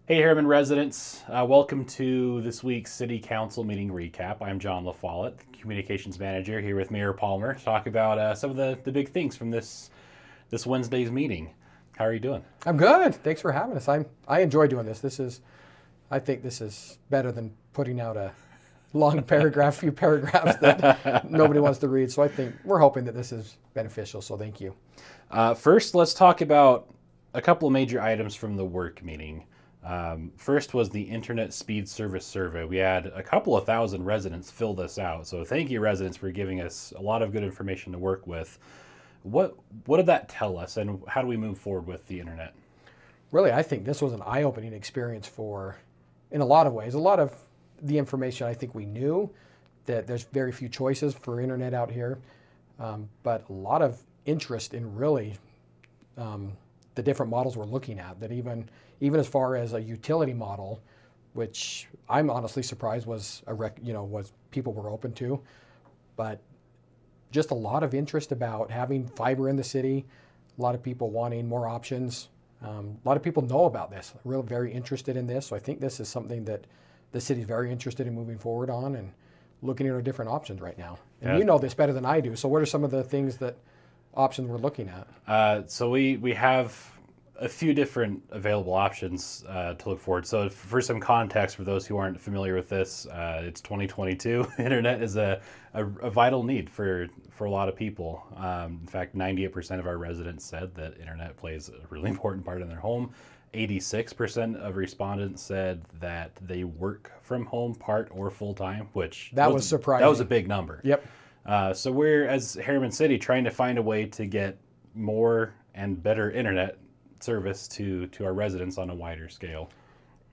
Hey, Harriman residents. Welcome to this week's City Council meeting recap. I'm John LaFollette, Communications Manager, here with Mayor Palmer to talk about some of the big things from this Wednesday's meeting. How are you doing? I'm good. Thanks for having us. I enjoy doing this. I think this is better than putting out a long few paragraphs that nobody wants to read. So I think we're hoping that this is beneficial. So thank you. First, let's talk about a couple of major items from the work meeting. First was the Internet Speed Service Survey. We had a couple of thousand residents fill this out. So thank you, residents, for giving us a lot of good information to work with. What did that tell us, and how do we move forward with the internet? Really, I think this was an eye-opening experience in a lot of ways. A lot of the information I think we knew, that there's very few choices for internet out here, but a lot of interest in really the different models we're looking at, that even as far as a utility model, which I'm honestly surprised was was people were open to, but just a lot of interest about having fiber in the city, a lot of people wanting more options. A lot of people know about this, really very interested in this. So I think this is something that the city's very interested in moving forward on and looking at our different options right now. And you know this better than I do. So what are some of the options we're looking at? So we have a few different available options to look forward. So for some context, for those who aren't familiar with this, it's 2022. Internet is a vital need for a lot of people. In fact, 98% of our residents said that internet plays a really important part in their home. 86% of respondents said that they work from home part or full time, which was surprising. That was a big number. Yep. So we're, as Harriman City, trying to find a way to get more and better internet service to our residents on a wider scale.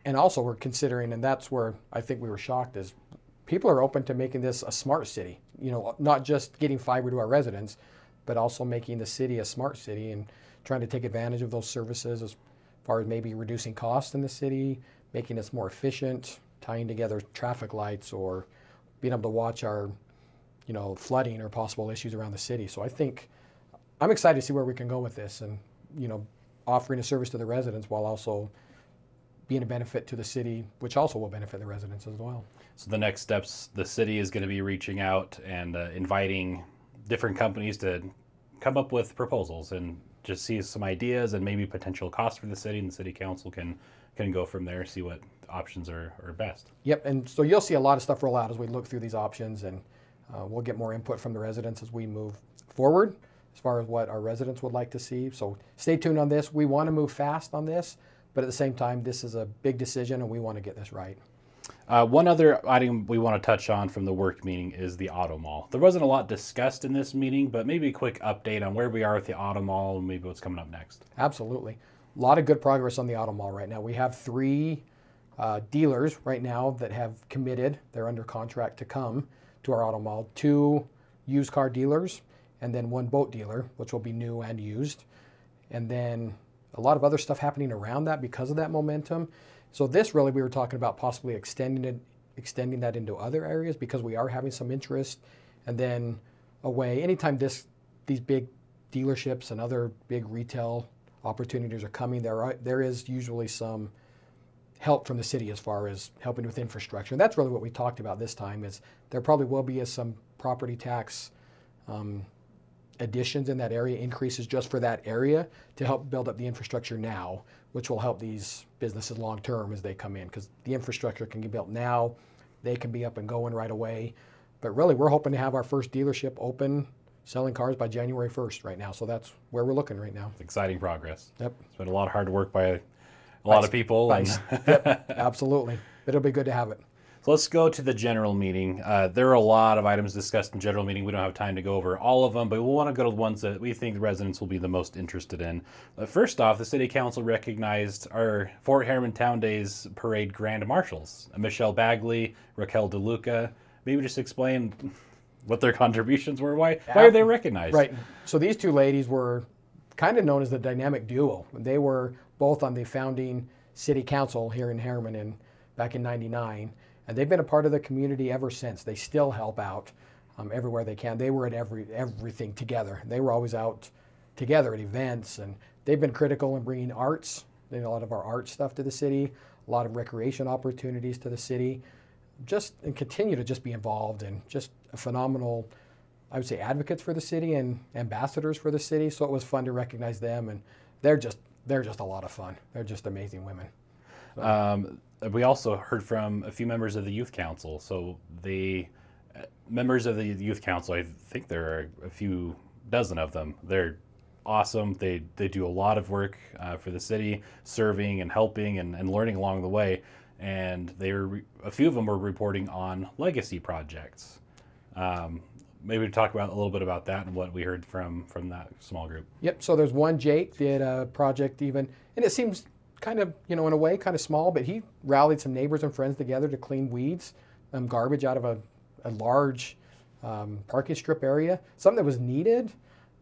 And also we're considering, and that's where I think we were shocked, is people are open to making this a smart city. Not just getting fiber to our residents, but also making the city a smart city and trying to take advantage of those services as far as maybe reducing costs in the city, making us more efficient, tying together traffic lights, or being able to watch our flooding or possible issues around the city. So I think I'm excited to see where we can go with this, and offering a service to the residents while also being a benefit to the city, which also will benefit the residents as well. So the next steps, the city is going to be reaching out and inviting different companies to come up with proposals and just see some ideas and maybe potential costs for the city, and the city council can go from there, see what options are best. Yep, and so you'll see a lot of stuff roll out as we look through these options, and we'll get more input from the residents as we move forward as far as what our residents would like to see. So stay tuned on this. We want to move fast on this, but at the same time, this is a big decision and we want to get this right. One other item we want to touch on from the work meeting is the auto mall. There wasn't a lot discussed in this meeting, but maybe a quick update on where we are with the auto mall and maybe what's coming up next. Absolutely. A lot of good progress on the auto mall right now. We have 3 dealers right now that have committed. They're under contract to come to our auto mall. 2 used car dealers, and then 1 boat dealer, which will be new and used. And then a lot of other stuff happening around that because of that momentum. So this really, we were talking about possibly extending that into other areas because we are having some interest. And then anytime these big dealerships and other big retail opportunities are coming, there is usually some help from the city as far as helping with infrastructure. And that's really what we talked about this time, is there probably will be some property tax additions in that area, increases just for that area to help build up the infrastructure now, which will help these businesses long term as they come in, because the infrastructure can be built now, they can be up and going right away. But really, we're hoping to have our first dealership open selling cars by January 1st right now. So that's where we're looking right now. Exciting progress. Yep. It's been a lot of hard work by a lot of people. Yep, absolutely. It'll be good to have it. So let's go to the general meeting. There are a lot of items discussed in general meeting. We don't have time to go over all of them, but we'll want to go to the ones that we think the residents will be the most interested in. First off, the City Council recognized our Fort Harriman Town Days Parade Grand Marshals, Michelle Bagley, Raquel DeLuca. Maybe just explain what their contributions were. Why are they recognized? Right. So these 2 ladies were kind of known as the dynamic duo. They were both on the founding City Council here in Harriman back in '99. And they've been a part of the community ever since. They still help out everywhere they can. They were at everything together. They were always out together at events, and they've been critical in bringing arts, a lot of our art stuff to the city, a lot of recreation opportunities to the city, and continue to just be involved and just a phenomenal, I would say, advocates for the city and ambassadors for the city. So it was fun to recognize them, and they're just a lot of fun. They're just amazing women. So. We also heard from a few members of the youth council. So the members of the youth council, I think there are a few dozen of them. They're awesome. They do a lot of work for the city, serving and helping and learning along the way. And a few of them were reporting on legacy projects. Maybe to talk about a little bit about that and what we heard from that small group. Yep. So there's one, Jake, did a project even, and it seems kind of, in a way, kind of small, but he rallied some neighbors and friends together to clean weeds, garbage out of a large parking strip area, something that was needed,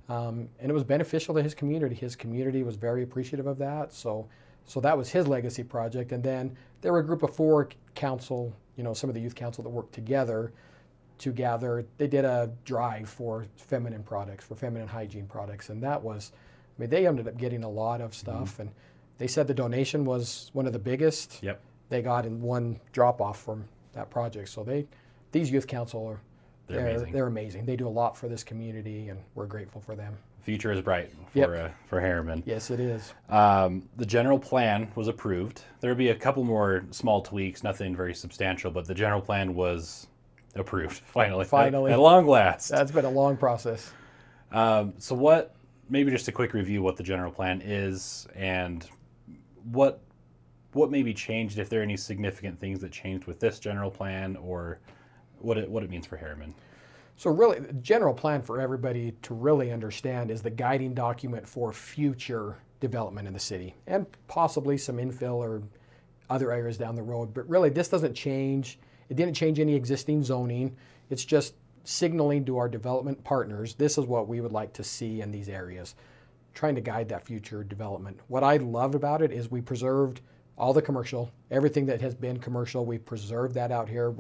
and it was beneficial to his community. His community was very appreciative of that. So that was his legacy project. And then there were a group of 4 council, some of the youth council that worked together to gather. They did a drive for feminine products, for feminine hygiene products. And that was, they ended up getting a lot of stuff. And they said the donation was one of the biggest they got in one drop off from that project. So these youth council they're amazing. They do a lot for this community, and we're grateful for them. Future is bright for Harriman. Yes, it is. The general plan was approved. There would be a couple more small tweaks, nothing very substantial, but the general plan was approved finally. At long last. That's been a long process. So maybe just a quick review what the general plan is and what maybe changed, if there are any significant things that changed with this general plan, or what it means for Harriman. So really, the general plan, for everybody to really understand, is the guiding document for future development in the city, and possibly some infill or other areas down the road. But really, this doesn't change. It didn't change any existing zoning. It's just signaling to our development partners, this is what we would like to see in these areas, trying to guide that future development. What I loved about it is we preserved all the commercial, everything that has been commercial, we preserved that out here.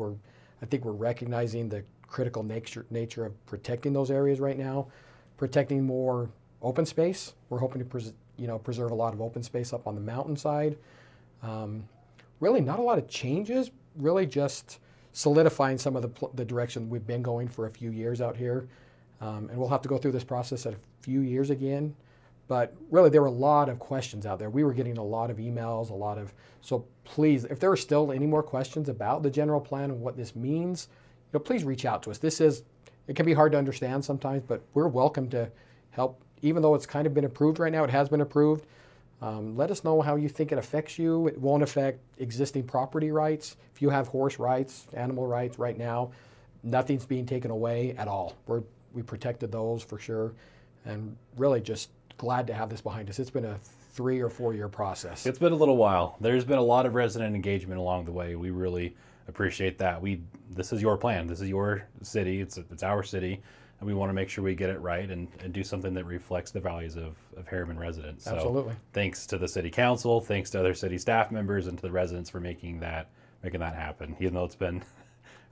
I think we're recognizing the critical nature of protecting those areas right now, protecting more open space. We're hoping to preserve a lot of open space up on the mountainside. Really not a lot of changes, really just solidifying some of the direction we've been going for a few years out here. And we'll have to go through this process at a few years again. But really, there were a lot of questions out there. We were getting a lot of emails, so please, if there are still any more questions about the general plan and what this means, please reach out to us. It can be hard to understand sometimes, but we're welcome to help. Even though it's kind of been approved right now, it has been approved. Let us know how you think it affects you. It won't affect existing property rights. If you have horse rights, animal rights right now, nothing's being taken away at all. We protected those for sure, and really just glad to have this behind us. It's been a 3 or 4 year process. It's been a little while. There's been a lot of resident engagement along the way. We really appreciate that. This is your plan. This is your city. It's our city, and we want to make sure we get it right and do something that reflects the values of Harriman residents. So absolutely. Thanks to the city council, thanks to other city staff members, and to the residents for making that happen. Even though it's been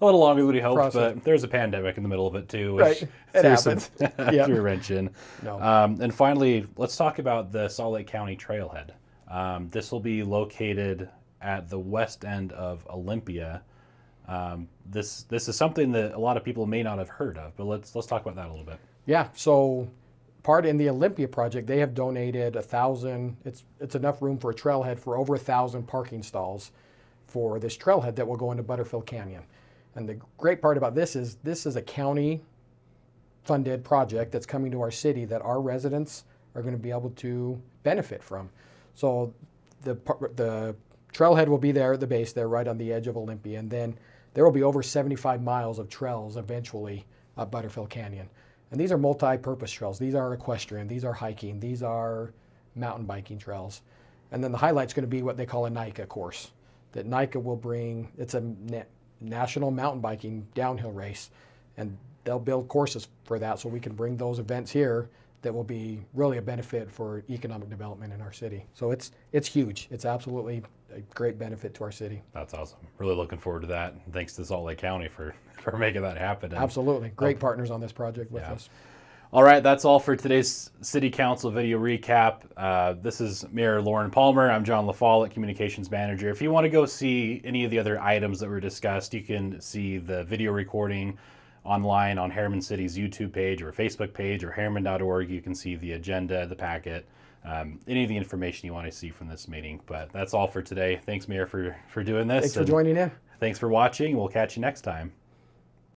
a little longer than we hoped, but there's a pandemic in the middle of it too, which it happens. Threw a wrench in. No. And finally, let's talk about the Salt Lake County Trailhead. This will be located at the west end of Olympia. This is something that a lot of people may not have heard of, but let's talk about that a little bit. Yeah. So part in the Olympia project, they have donated 1,000. It's enough room for a trailhead for over 1,000 parking stalls for this trailhead that will go into Butterfield Canyon. And the great part about this is a county-funded project that's coming to our city that our residents are going to be able to benefit from. So the trailhead will be there at the base there, right on the edge of Olympia, and then there will be over 75 miles of trails eventually up Butterfield Canyon. And these are multi-purpose trails. These are equestrian, these are hiking, these are mountain biking trails. And then the highlight's going to be what they call a NICA course. That NICA will bring, it's a national mountain biking downhill race, and they'll build courses for that so we can bring those events here that will be really a benefit for economic development in our city. So it's huge. It's absolutely a great benefit to our city. That's awesome. Really looking forward to that. Thanks to Salt Lake County for making that happen. Absolutely. Great partners on this project with us. All right, that's all for today's City Council video recap. This is Mayor Lauren Palmer. I'm John LaFollette, Communications Manager. If you want to go see any of the other items that were discussed, you can see the video recording online on Harriman City's YouTube page or Facebook page or harriman.org. You can see the agenda, the packet, any of the information you want to see from this meeting. But that's all for today. Thanks, Mayor, for doing this. Thanks for joining in. Thanks for watching. We'll catch you next time.